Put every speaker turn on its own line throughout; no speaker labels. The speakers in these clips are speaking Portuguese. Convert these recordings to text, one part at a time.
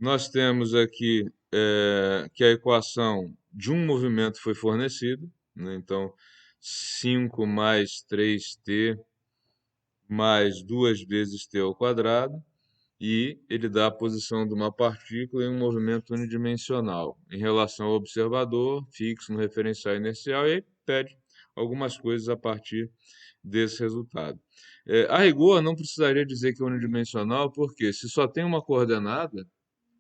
Nós temos aqui que a equação de um movimento foi fornecida, né? Então, 5 mais 3t mais 2 vezes t ao quadrado, e ele dá a posição de uma partícula em um movimento unidimensional em relação ao observador fixo no referencial inercial, e aí pede algumas coisas a partir desse resultado. A rigor, não precisaria dizer que é unidimensional, porque se só tem uma coordenada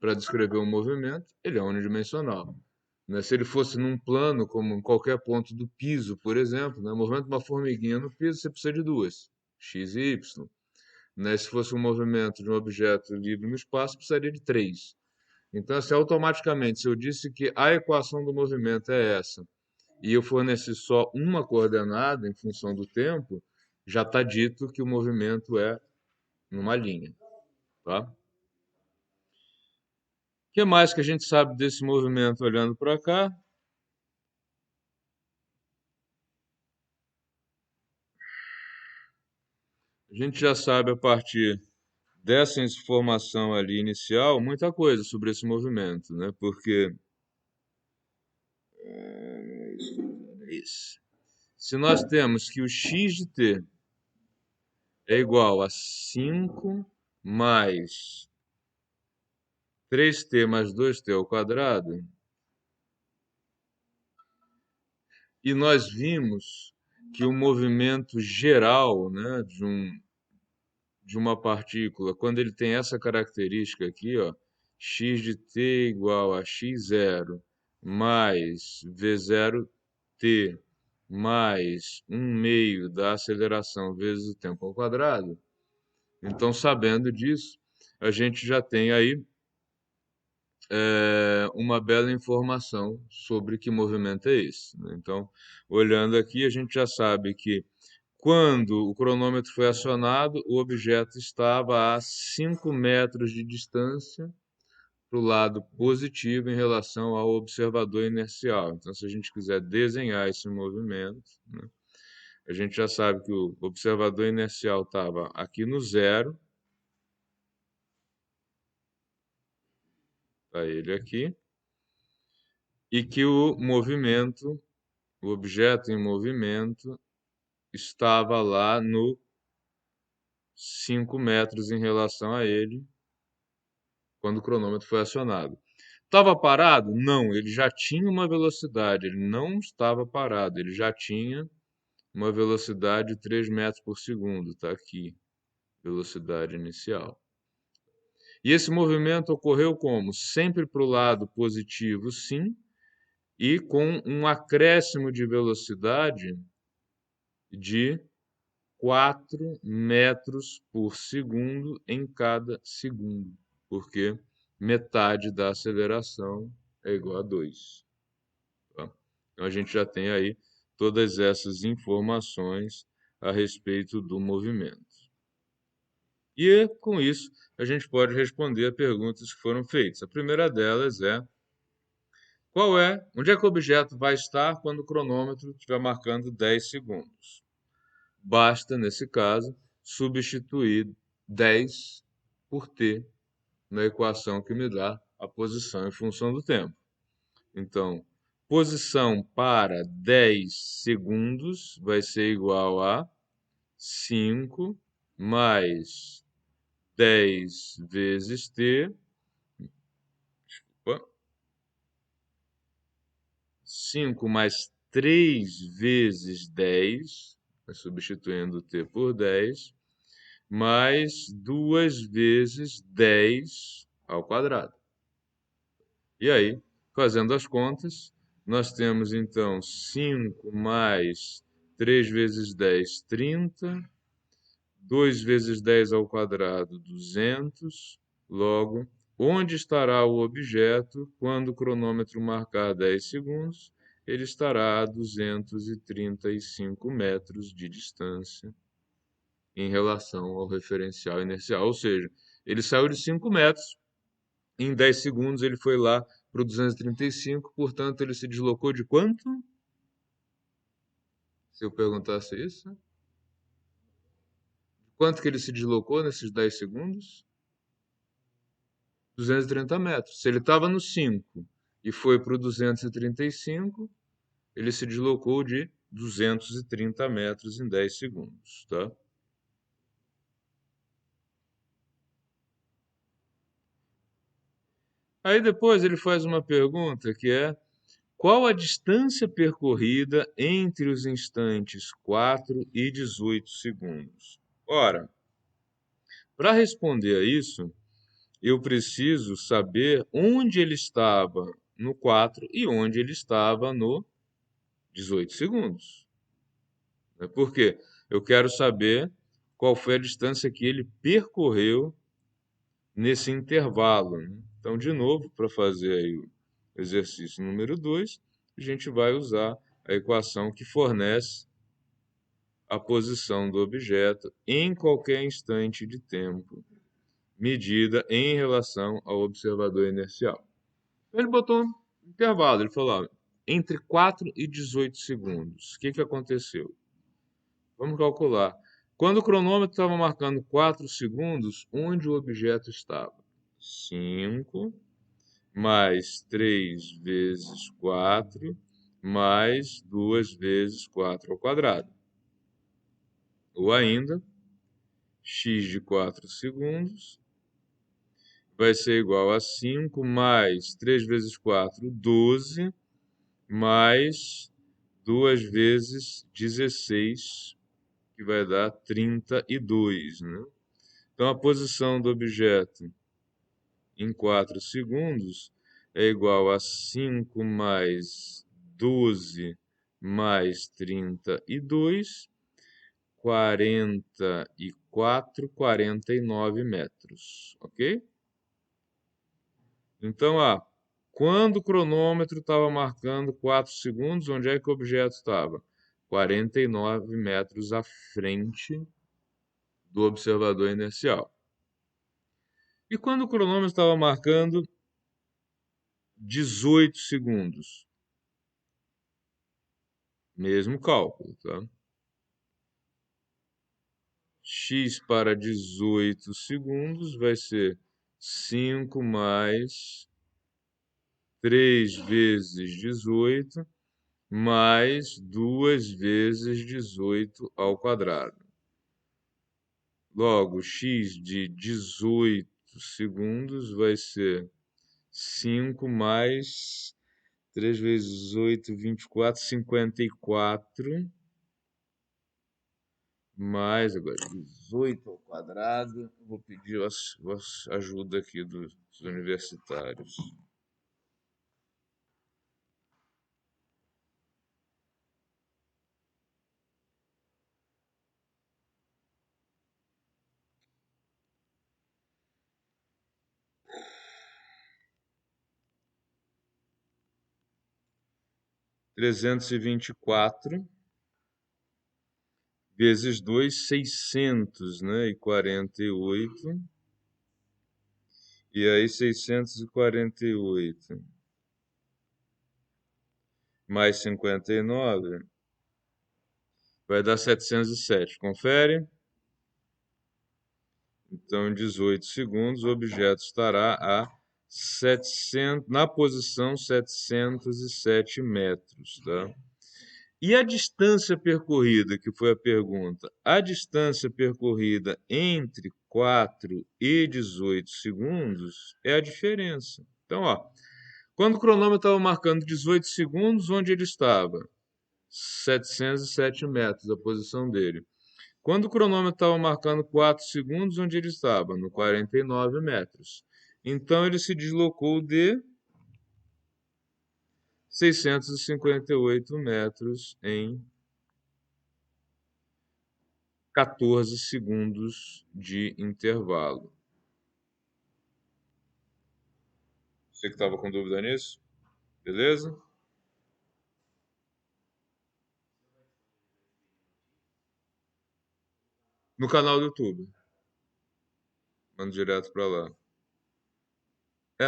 para descrever um movimento, ele é unidimensional. Né? Se ele fosse num plano, como em qualquer ponto do piso, por exemplo, né? O movimento de uma formiguinha no piso, você precisa de duas, x e y. Né? Se fosse um movimento de um objeto livre no espaço, precisaria de três. Então, assim, automaticamente, se eu disse que a equação do movimento é essa, e eu forneci só uma coordenada em função do tempo, já está dito que o movimento é numa linha. Tá? O que mais que a gente sabe desse movimento olhando para cá? A gente já sabe a partir dessa informação ali inicial muita coisa sobre esse movimento, né? Porque isso. Se nós temos que o x de t é igual a 5 mais 3t mais 2t ao quadrado, e nós vimos que o movimento geral, né, de uma partícula, quando ele tem essa característica aqui, ó, x de t igual a x0 mais v0t mais 1/2 da aceleração vezes o tempo ao quadrado. Então, sabendo disso, a gente já tem aí uma bela informação sobre que movimento é esse, né? Então, olhando aqui, a gente já sabe que quando o cronômetro foi acionado, o objeto estava a 5 metros de distância para o lado positivo em relação ao observador inercial. Então, se a gente quiser desenhar esse movimento, né, a gente já sabe que o observador inercial estava aqui no zero, está ele aqui, e que o movimento, o objeto em movimento, estava lá no 5 metros em relação a ele, quando o cronômetro foi acionado. Estava parado? Não, ele já tinha uma velocidade, ele não estava parado, ele já tinha uma velocidade de 3 metros por segundo, está aqui, velocidade inicial. E esse movimento ocorreu como? Sempre para o lado positivo, sim, e com um acréscimo de velocidade de 4 metros por segundo em cada segundo, porque metade da aceleração é igual a 2. Tá? Então a gente já tem aí todas essas informações a respeito do movimento. E com isso a gente pode responder a perguntas que foram feitas. A primeira delas é: onde é que o objeto vai estar quando o cronômetro estiver marcando 10 segundos? Basta, nesse caso, substituir 10 por t na equação que me dá a posição em função do tempo. Então, posição para 10 segundos vai ser igual a 5 mais 10 vezes t, opa, 5 mais 3 vezes 10, substituindo t por 10, mais 2 vezes 10 ao quadrado. E aí, fazendo as contas, nós temos então 5 mais 3 vezes 10, 30, 2 vezes 10 ao quadrado, 200. Logo, onde estará o objeto quando o cronômetro marcar 10 segundos? Ele estará a 235 metros de distância em relação ao referencial inercial. Ou seja, ele saiu de 5 metros, em 10 segundos ele foi lá para o 235, portanto ele se deslocou de quanto? Se eu perguntasse isso? Quanto que ele se deslocou nesses 10 segundos? 230 metros. Se ele estava no 5 e foi para o 235, ele se deslocou de 230 metros em 10 segundos, tá? Aí depois ele faz uma pergunta que é: qual a distância percorrida entre os instantes 4 e 18 segundos? Ora, para responder a isso, eu preciso saber onde ele estava no 4 e onde ele estava no 18 segundos. Por quê? Eu quero saber qual foi a distância que ele percorreu nesse intervalo, né? Então, de novo, para fazer aí o exercício número 2, a gente vai usar a equação que fornece a posição do objeto em qualquer instante de tempo, medida em relação ao observador inercial. Ele botou um intervalo, ele falou, ó, entre 4 e 18 segundos. O que que aconteceu? Vamos calcular. Quando o cronômetro estava marcando 4 segundos, onde o objeto estava? 5 mais 3 vezes 4 mais 2 vezes 4 ao quadrado. Ou ainda, x de 4 segundos vai ser igual a 5 mais 3 vezes 4, 12, mais 2 vezes 16, que vai dar 32, né? Então, a posição do objeto em 4 segundos é igual a 5 mais 12 mais 32, 44, 49 metros, ok? Então, quando o cronômetro estava marcando 4 segundos, onde é que o objeto estava? 49 metros à frente do observador inercial. E quando o cronômetro estava marcando 18 segundos? Mesmo cálculo, tá? X para 18 segundos vai ser 5 mais 3 vezes 18 mais 2 vezes 18 ao quadrado. Logo, x de 18 segundos vai ser 5 mais 3 vezes 8, 24, 54, mais agora 18 ao quadrado. Vou pedir a ajuda aqui dos universitários. 324 vezes 2, 600, né? E 48. E aí 648 mais 59 vai dar 707. Confere? Então, em 18 segundos, o objeto estará na posição 707 metros, tá? E a distância percorrida, que foi a pergunta? A distância percorrida entre 4 e 18 segundos é a diferença. Então, quando o cronômetro estava marcando 18 segundos, onde ele estava? 707 metros, a posição dele. Quando o cronômetro estava marcando 4 segundos, onde ele estava? No 49 metros. Então, ele se deslocou de 658 metros em 14 segundos de intervalo. Você que estava com dúvida nisso? Beleza? No canal do YouTube. Mando direto para lá.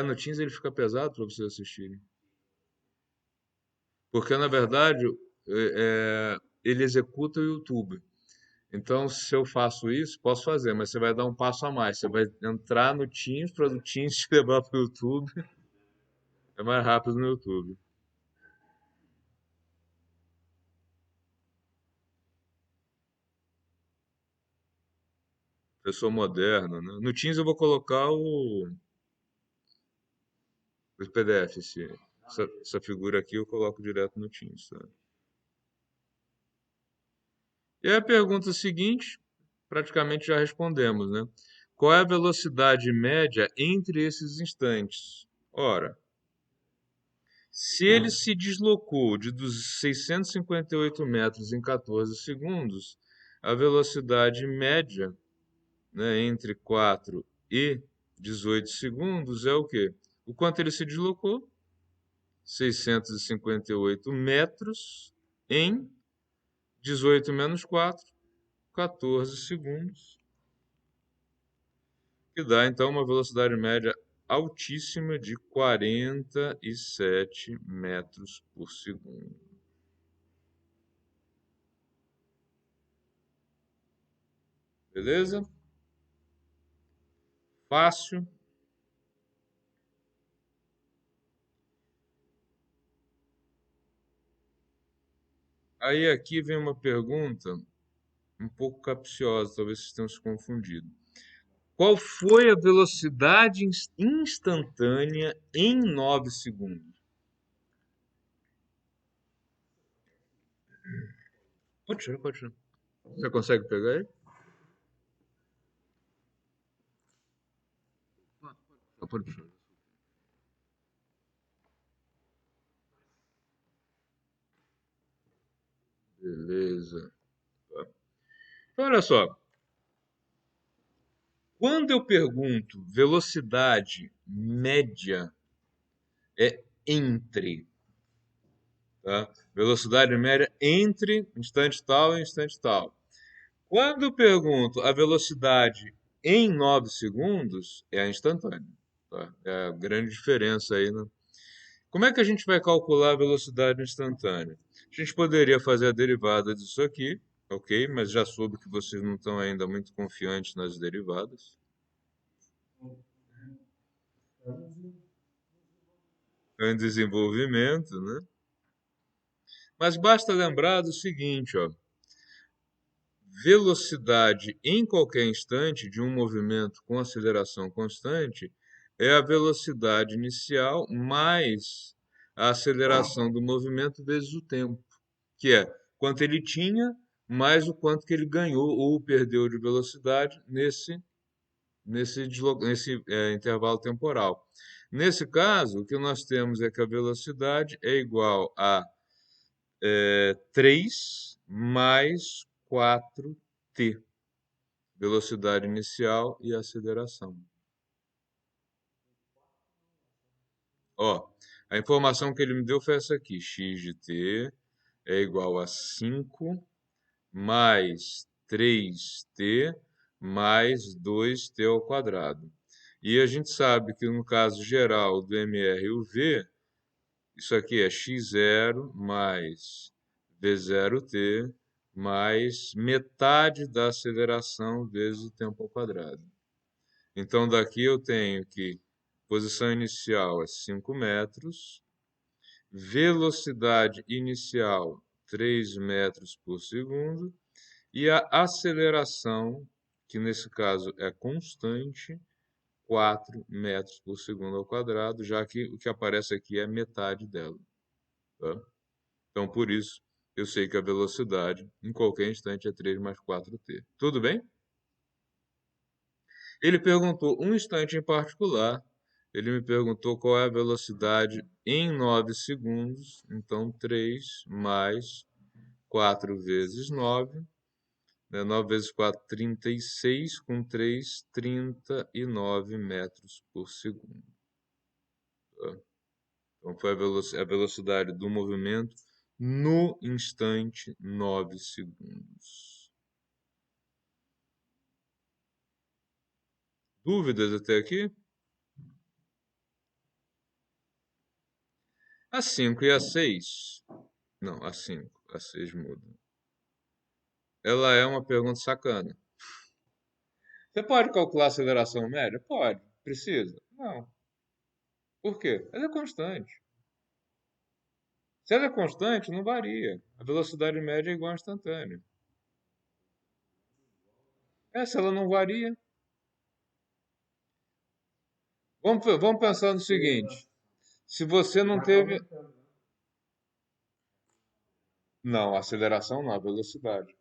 No Teams ele fica pesado para vocês assistirem. Porque, na verdade, ele executa o YouTube. Então, se eu faço isso, posso fazer, mas você vai dar um passo a mais. Você vai entrar no Teams para o Teams te levar para o YouTube. É mais rápido no YouTube. Pessoa moderna, né? No Teams eu vou colocar o PDF. Essa figura aqui eu coloco direto no Teams, tá? E aí a pergunta seguinte, praticamente já respondemos, né? Qual é a velocidade média entre esses instantes? Ora, se ele se deslocou dos 658 metros em 14 segundos, a velocidade média, né, entre 4 e 18 segundos é o quê? O quanto ele se deslocou? 658 metros em 18 menos 4, 14 segundos, que dá então uma velocidade média altíssima de 47 metros por segundo. Beleza? Fácil. Aí aqui vem uma pergunta um pouco capciosa, talvez vocês tenham se confundido. Qual foi a velocidade instantânea em 9 segundos? Pode tirar, pode tirar. Você consegue pegar aí? Pode tirar. Beleza. Tá. Então, olha só. Quando eu pergunto velocidade média, é entre, tá? Velocidade média entre instante tal e instante tal. Quando eu pergunto a velocidade em 9 segundos, é a instantânea, tá? É a grande diferença aí, né? Como é que a gente vai calcular a velocidade instantânea? A gente poderia fazer a derivada disso aqui, ok? Mas já soube que vocês não estão ainda muito confiantes nas derivadas. É em desenvolvimento, né? Mas basta lembrar do seguinte, ó. Velocidade em qualquer instante de um movimento com aceleração constante é a velocidade inicial mais a aceleração do movimento vezes o tempo, que é quanto ele tinha mais o quanto que ele ganhou ou perdeu de velocidade nesse intervalo temporal. Nesse caso, o que nós temos é que a velocidade é igual a 3 mais 4t, velocidade inicial e aceleração. Ó, a informação que ele me deu foi essa aqui: x de t é igual a 5 mais 3t mais 2t ao quadrado. E a gente sabe que no caso geral do MR e o V, isso aqui é x0 mais v0t mais metade da aceleração vezes o tempo ao quadrado. Então, daqui eu tenho que posição inicial é 5 metros, velocidade inicial 3 metros por segundo, e a aceleração, que nesse caso é constante, 4 metros por segundo ao quadrado, já que o que aparece aqui é metade dela. Tá? Então, por isso, eu sei que a velocidade em qualquer instante é 3 mais 4t. Tudo bem? Ele perguntou um instante em particular. Ele me perguntou qual é a velocidade em 9 segundos. Então, 3 mais 4 vezes 9. Né? 9 vezes 4, 36. Com 3, 39 metros por segundo. Tá? Então, foi a velocidade do movimento no instante 9 segundos. Dúvidas até aqui? A 5 e a 6. Não, a 5. A 6 muda. ela é uma pergunta sacana. Você pode calcular a aceleração média? Pode. Precisa? Não. Por quê? Ela é constante. Se ela é constante, não varia. A velocidade média é igual à instantânea. Se ela não varia. Vamos pensar no seguinte: se você não teve. Não, a aceleração não, a velocidade.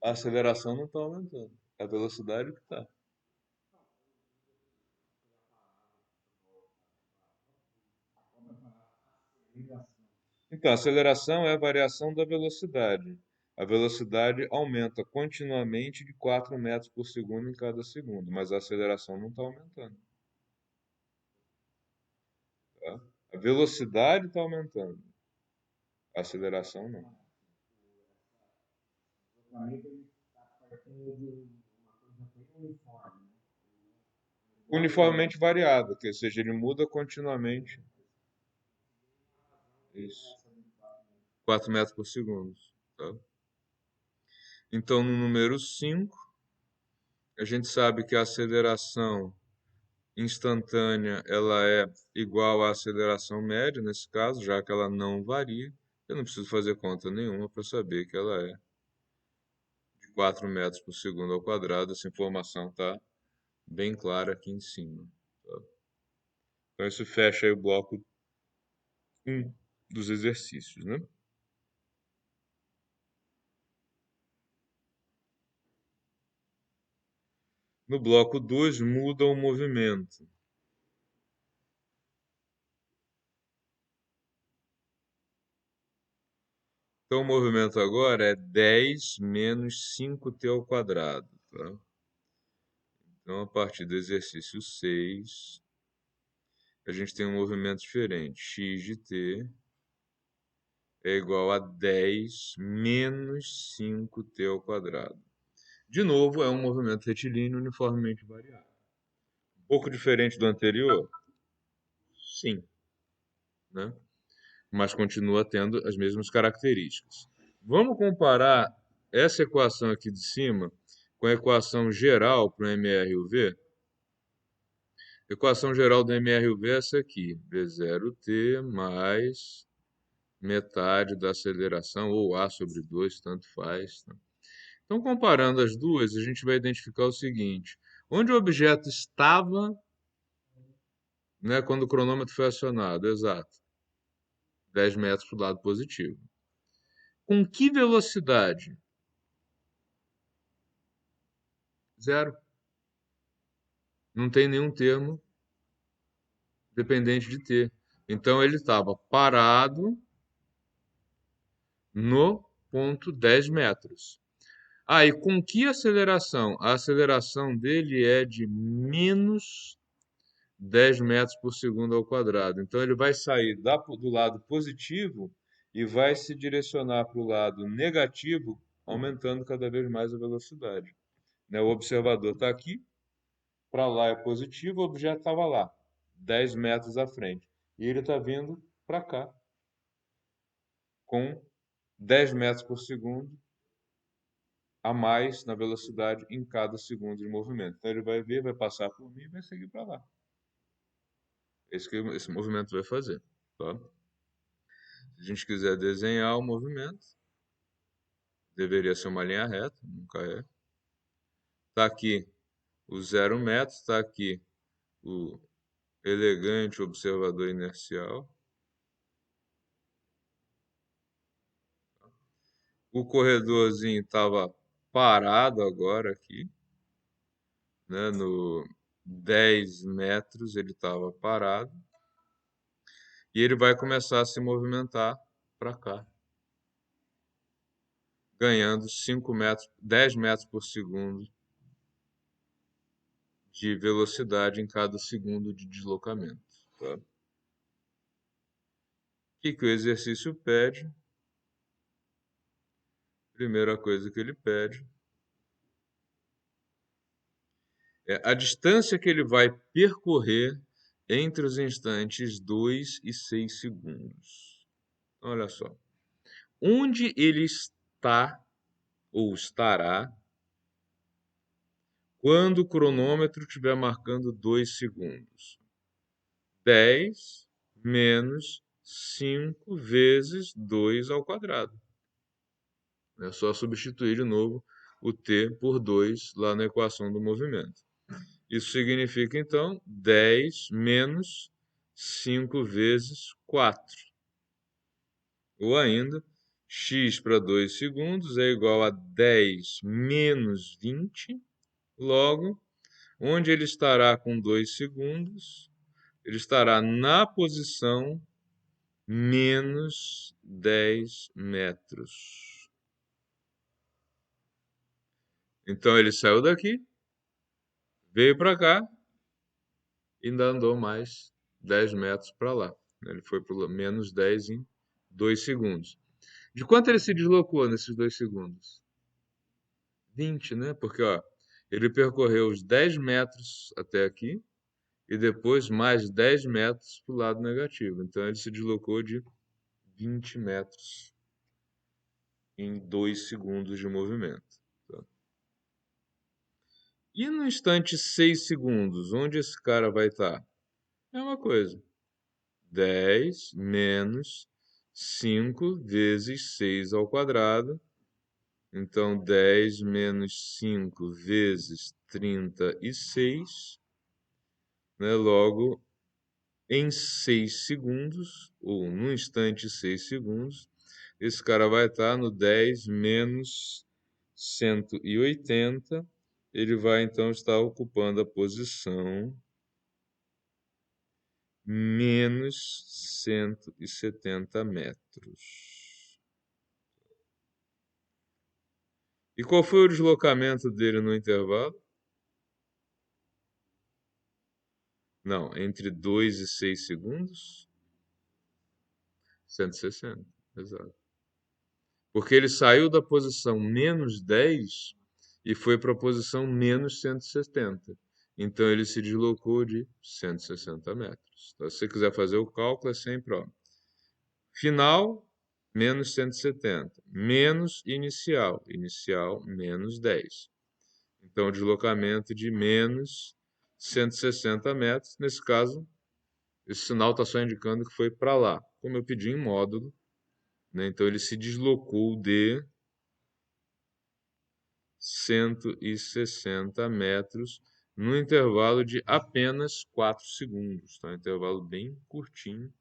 A aceleração não está aumentando. É a velocidade que está. Então, a aceleração é a variação da velocidade. A velocidade aumenta continuamente de 4 metros por segundo em cada segundo, mas a aceleração não está aumentando. Tá? A velocidade está aumentando, a aceleração não. Uniformemente variado, ou seja, ele muda continuamente. Isso. 4 metros por segundo. Tá? Então, no número 5, a gente sabe que a aceleração instantânea ela é igual à aceleração média, nesse caso, já que ela não varia. Eu não preciso fazer conta nenhuma para saber que ela é de 4 metros por segundo ao quadrado. Essa informação está bem clara aqui em cima. Tá? Então, isso fecha aí o bloco 1 dos exercícios, né? No bloco 2, muda o movimento. Então, o movimento agora é 10 menos 5t ao quadrado. Tá? Então, a partir do exercício 6, a gente tem um movimento diferente. X de t é igual a 10 menos 5t ao quadrado. De novo, é um movimento retilíneo uniformemente variável. Um pouco diferente do anterior? Sim, né? Mas continua tendo as mesmas características. Vamos comparar essa equação aqui de cima com a equação geral para o MRUV? A equação geral do MRUV é essa aqui, V0t mais metade da aceleração, ou A sobre 2, tanto faz. Tá? Então, comparando as duas, a gente vai identificar o seguinte: onde o objeto estava, né, quando o cronômetro foi acionado? Exato, 10 metros para o lado positivo. Com que velocidade? Zero. Não tem nenhum termo dependente de t. Então, ele estava parado no ponto 10 metros. E com que aceleração? A aceleração dele é de menos 10 metros por segundo ao quadrado. Então, ele vai sair do lado positivo e vai se direcionar para o lado negativo, aumentando cada vez mais a velocidade. Né? O observador está aqui, para lá é positivo, o objeto estava lá, 10 metros à frente. E ele está vindo para cá, com 10 metros por segundo a mais na velocidade em cada segundo de movimento. Então, ele vai ver, vai passar por mim e vai seguir para lá. É isso que esse movimento vai fazer. Tá? Se a gente quiser desenhar o movimento, deveria ser uma linha reta, nunca é. Está aqui o 0 metros, está aqui o elegante observador inercial. O corredorzinho estava parado agora aqui, né, no 10 metros ele estava parado. E ele vai começar a se movimentar para cá, ganhando 5 metros, 10 metros por segundo de velocidade em cada segundo de deslocamento. Tá? O que o exercício pede? Primeira coisa que ele pede é a distância que ele vai percorrer entre os instantes 2 e 6 segundos. Olha só. Onde ele está ou estará quando o cronômetro estiver marcando 2 segundos. 10 menos 5 vezes 2 ao quadrado. É só substituir de novo o t por 2 lá na equação do movimento. Isso significa, então, 10 menos 5 vezes 4. Ou ainda, x para 2 segundos é igual a 10 menos 20. Logo, onde ele estará com 2 segundos, ele estará na posição menos 10 metros. Então, ele saiu daqui, veio para cá e ainda andou mais 10 metros para lá. Ele foi para menos 10 em 2 segundos. De quanto ele se deslocou nesses 2 segundos? 20, né? Porque ó, ele percorreu os 10 metros até aqui e depois mais 10 metros para o lado negativo. Então ele se deslocou de 20 metros em 2 segundos de movimento. Tá? E no instante 6 segundos, onde esse cara vai estar? É uma coisa. 10 menos 5 vezes 6 ao quadrado. Então, 10 menos 5 vezes 36, né? Logo, em 6 segundos, ou no instante 6 segundos, esse cara vai estar no 10 menos 180. Ele vai, então, estar ocupando a posição menos 170 metros. E qual foi o deslocamento dele no intervalo? Não, entre 2 e 6 segundos? 160, exato. Porque ele saiu da posição menos 10 e foi para a posição menos 170. Então ele se deslocou de 160 metros. Então, se você quiser fazer o cálculo, é sempre, ó, final, menos 170, menos inicial, inicial, menos 10. Então, o deslocamento de menos 160 metros, nesse caso, esse sinal está só indicando que foi para lá. Como eu pedi em módulo, né, então ele se deslocou de 160 metros no intervalo de apenas 4 segundos. Tá? Um intervalo bem curtinho.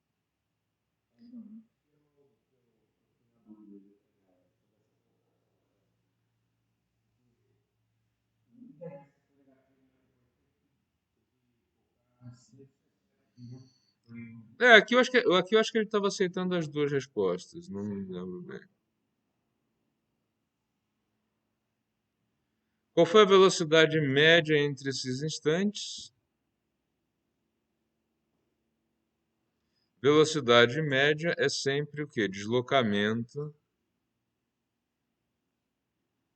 Aqui eu acho que ele estava aceitando as duas respostas, não me lembro bem. Qual foi a velocidade média entre esses instantes? Velocidade média é sempre o quê? Deslocamento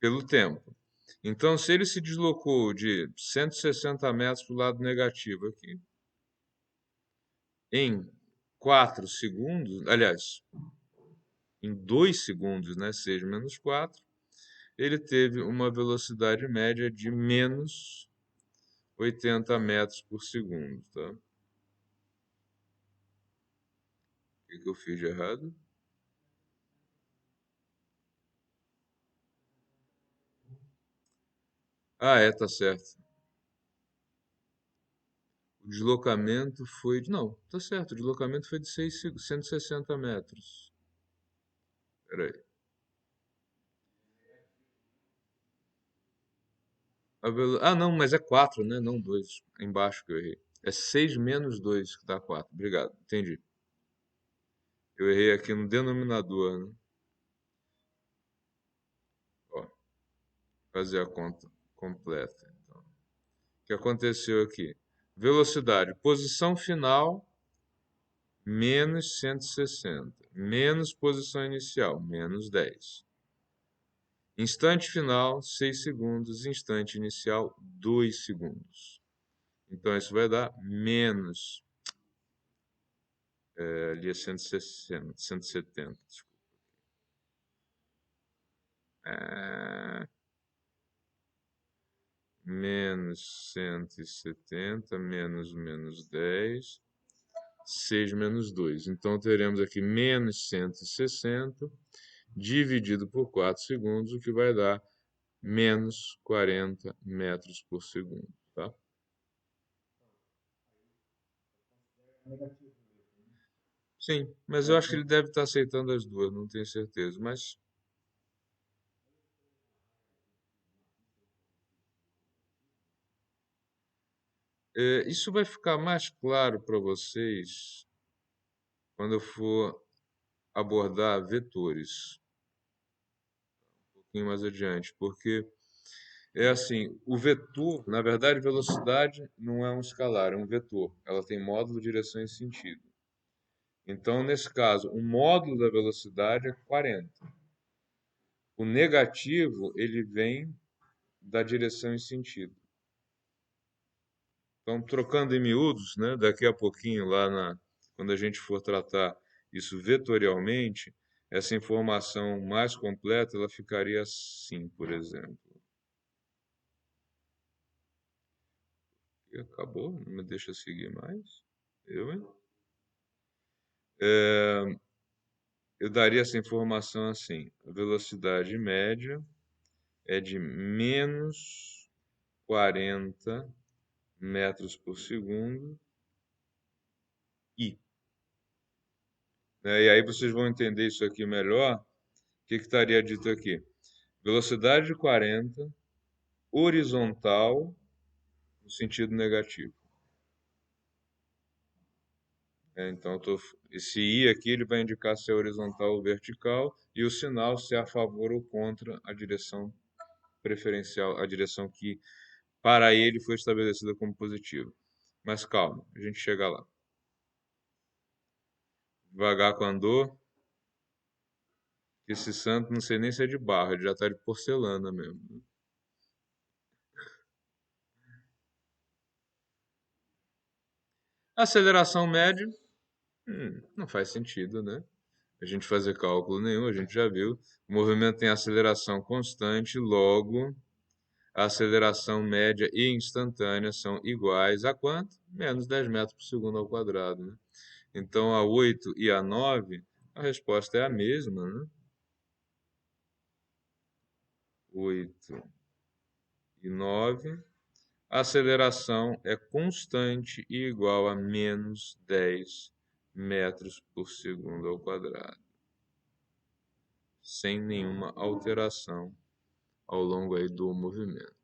pelo tempo. Então, se ele se deslocou de 160 metros para o lado negativo aqui, em 4 segundos, aliás, em 2 segundos, né, 6 menos 4, ele teve uma velocidade média de menos 80 metros por segundo. Tá? O que eu fiz de errado? Ah, é, tá certo. O deslocamento foi de. Não, tá certo. O deslocamento foi de 160 metros. Peraí. Ah, não, mas é 4, né? Não 2. Embaixo que eu errei. É 6 menos 2 que dá 4. Obrigado, entendi. Eu errei aqui no denominador, né? Ó, fazer a conta completa. Então, o que aconteceu aqui? Velocidade, posição final, menos 160. Menos posição inicial, menos 10. Instante final, 6 segundos. Instante inicial, 2 segundos. Então, isso vai dar menos, ali é 160, 170, desculpa. É, menos 170 menos 10, 6 menos 2. Então, teremos aqui menos 160 dividido por 4 segundos, o que vai dar menos 40 metros por segundo, tá? Sim, mas eu acho que ele deve estar aceitando as duas, não tenho certeza. Mas isso vai ficar mais claro para vocês quando eu for abordar vetores um pouquinho mais adiante, porque é assim, o vetor, na verdade, velocidade não é um escalar, é um vetor. Ela tem módulo, direção e sentido. Então, nesse caso, o módulo da velocidade é 40. O negativo, ele vem da direção e sentido. Então, trocando em miúdos, né, daqui a pouquinho, quando a gente for tratar isso vetorialmente, essa informação mais completa ela ficaria assim, por exemplo. E acabou, não me deixa seguir mais. Hein? Eu daria essa informação assim: a velocidade média é de menos 40 metros por segundo e. Né, e aí vocês vão entender isso aqui melhor. O que estaria dito aqui? Velocidade de 40, horizontal, no sentido negativo. Então, esse I aqui ele vai indicar se é horizontal ou vertical, e o sinal se é a favor ou contra a direção preferencial, a direção que para ele foi estabelecida como positiva. Mas calma, a gente chega lá. Devagar com a andor, esse santo não sei nem se é de barro, ele já está de porcelana mesmo. Aceleração média, não faz sentido, né? A gente fazer cálculo nenhum, a gente já viu. O movimento tem aceleração constante, logo a aceleração média e instantânea são iguais a quanto? Menos 10 metros por segundo ao quadrado, né? Então, a 8 e a 9, a resposta é a mesma, né? 8 e 9. A aceleração é constante e igual a menos 10 metros por segundo ao quadrado, sem nenhuma alteração ao longo aí do movimento.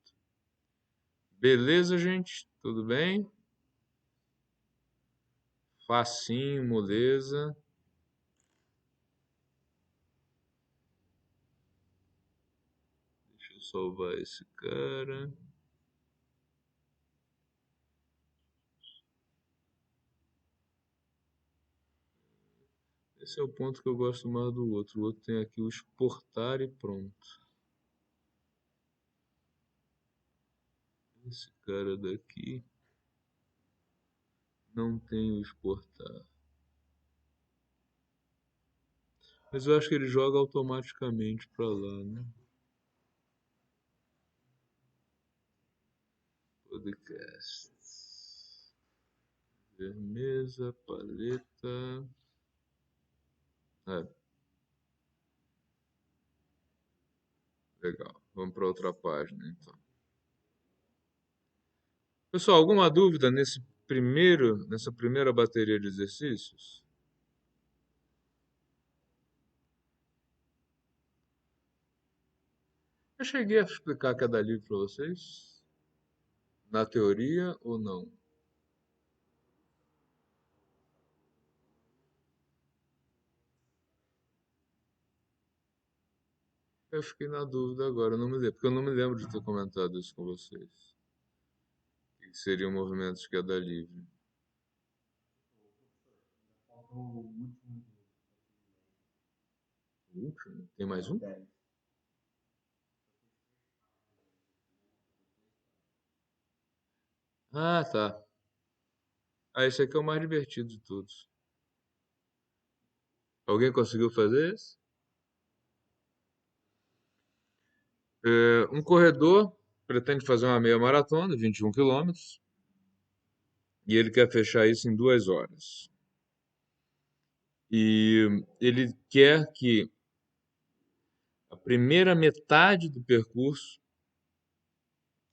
Beleza, gente? Tudo bem? Facinho, moleza. Deixa eu salvar esse cara. Esse é o ponto que eu gosto mais do outro. O outro tem aqui o exportar e pronto. Esse cara daqui não tem o exportar. Mas eu acho que ele joga automaticamente para lá, né? Podcast. Firmeza, paleta. É, legal. Vamos para outra página, então. Pessoal, alguma dúvida nessa primeira bateria de exercícios? Eu cheguei a explicar cada livro para vocês? Na teoria ou não? Eu fiquei na dúvida agora, eu não me lembro, porque eu não me lembro de ter comentado isso com vocês. O que seria um movimento de queda livre? O último? Tem mais um? Ah, tá. Ah, esse aqui é o mais divertido de todos. Alguém conseguiu fazer esse? Um corredor pretende fazer uma meia maratona, 21 quilômetros, e ele quer fechar isso em 2 horas. E ele quer que a primeira metade do percurso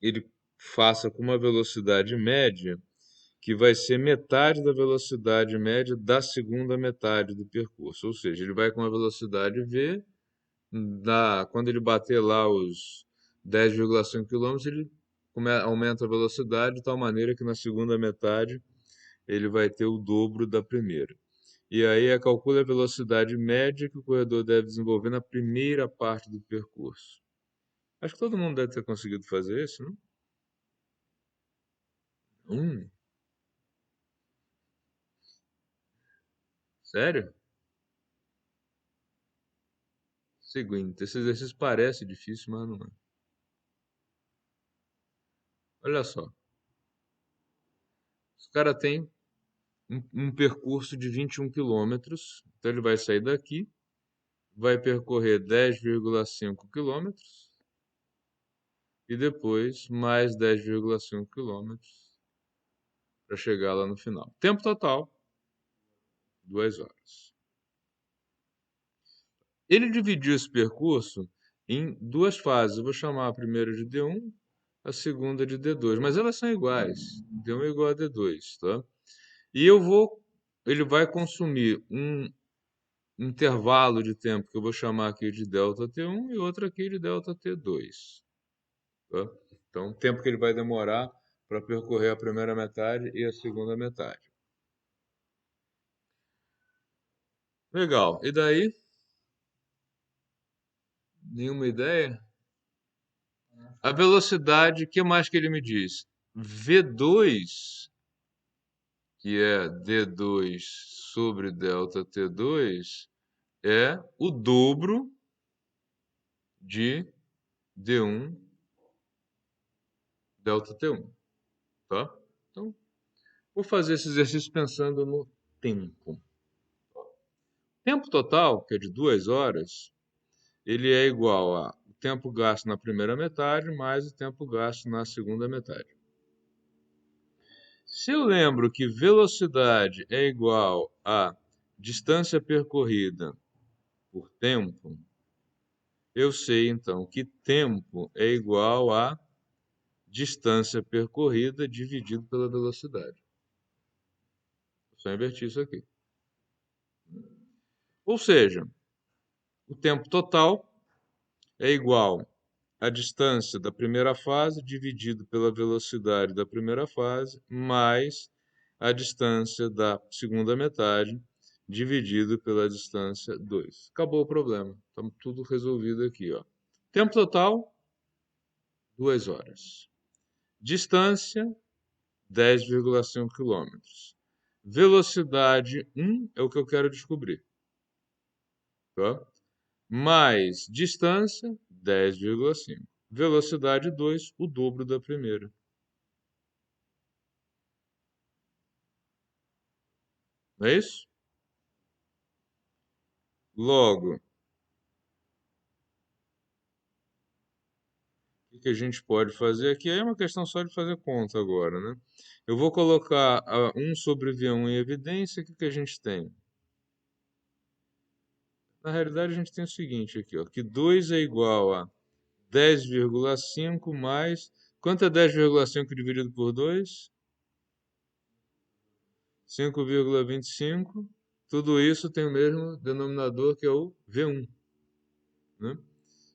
ele faça com uma velocidade média que vai ser metade da velocidade média da segunda metade do percurso. Ou seja, ele vai com uma velocidade V, quando ele bater lá os 10,5 quilômetros, ele aumenta a velocidade de tal maneira que na segunda metade ele vai ter o dobro da primeira. E aí calcula a velocidade média que o corredor deve desenvolver na primeira parte do percurso. Acho que todo mundo deve ter conseguido fazer isso, não? Sério? Seguinte, esse exercício parece difícil, mas não é. Olha só, o cara tem um percurso de 21 quilômetros, então ele vai sair daqui, vai percorrer 10,5 quilômetros e depois mais 10,5 quilômetros para chegar lá no final. Tempo total, 2 horas. Ele dividiu esse percurso em duas fases. Eu vou chamar a primeira de D1, a segunda de D2, mas elas são iguais. D1 é igual a D2, tá? E ele vai consumir um intervalo de tempo que eu vou chamar aqui de delta T1 e outro aqui de delta T2, tá? Então, o tempo que ele vai demorar para percorrer a primeira metade e a segunda metade. Legal. E daí? Nenhuma ideia? A velocidade, o que mais que ele me diz? V2, que é D2 sobre delta T2, é o dobro de D1 delta T1, tá? Então, vou fazer esse exercício pensando no tempo. Tempo total, que é de 2 horas, ele é igual a o tempo gasto na primeira metade mais o tempo gasto na segunda metade. Se eu lembro que velocidade é igual a distância percorrida por tempo, eu sei então que tempo é igual a distância percorrida dividido pela velocidade. Vou só invertir isso aqui. Ou seja, o tempo total é igual à distância da primeira fase dividido pela velocidade da primeira fase mais a distância da segunda metade dividido pela distância 2. Acabou o problema. Estamos tudo resolvido aqui, ó. Tempo total, 2 horas. Distância, 10,5 quilômetros. Velocidade 1 é o que eu quero descobrir, tá? Mais distância, 10,5. Velocidade 2, o dobro da primeira. Não é isso? Logo, o que a gente pode fazer aqui é uma questão só de fazer conta agora, né? Eu vou colocar 1 sobre V1 em evidência. O que a gente tem? Na realidade, a gente tem o seguinte aqui, ó, que 2 é igual a 10,5 mais... Quanto é 10,5 dividido por 2? 5,25. Tudo isso tem o mesmo denominador que é o V1, né?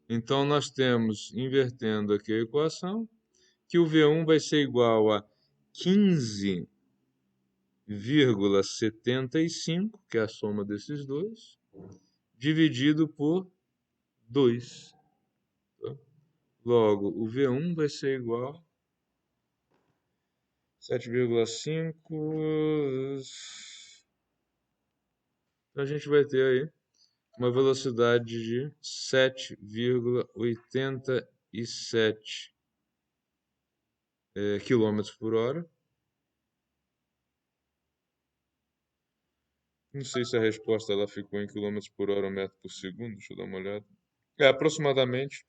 Então, nós temos, invertendo aqui a equação, que o V1 vai ser igual a 15,75, que é a soma desses dois, dividido por 2. Tá? Logo, o V1 vai ser igual a 7,5. Então, a gente vai ter aí uma velocidade de 7,87 quilômetros por hora. Não sei se a resposta ela ficou em quilômetros por hora ou metro por segundo. Deixa eu dar uma olhada. É aproximadamente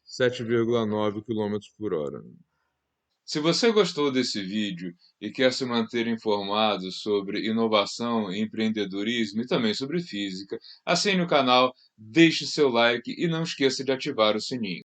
7,9 km/h. Se você gostou desse vídeo e quer se manter informado sobre inovação, empreendedorismo e também sobre física, assine o canal, deixe seu like e não esqueça de ativar o sininho.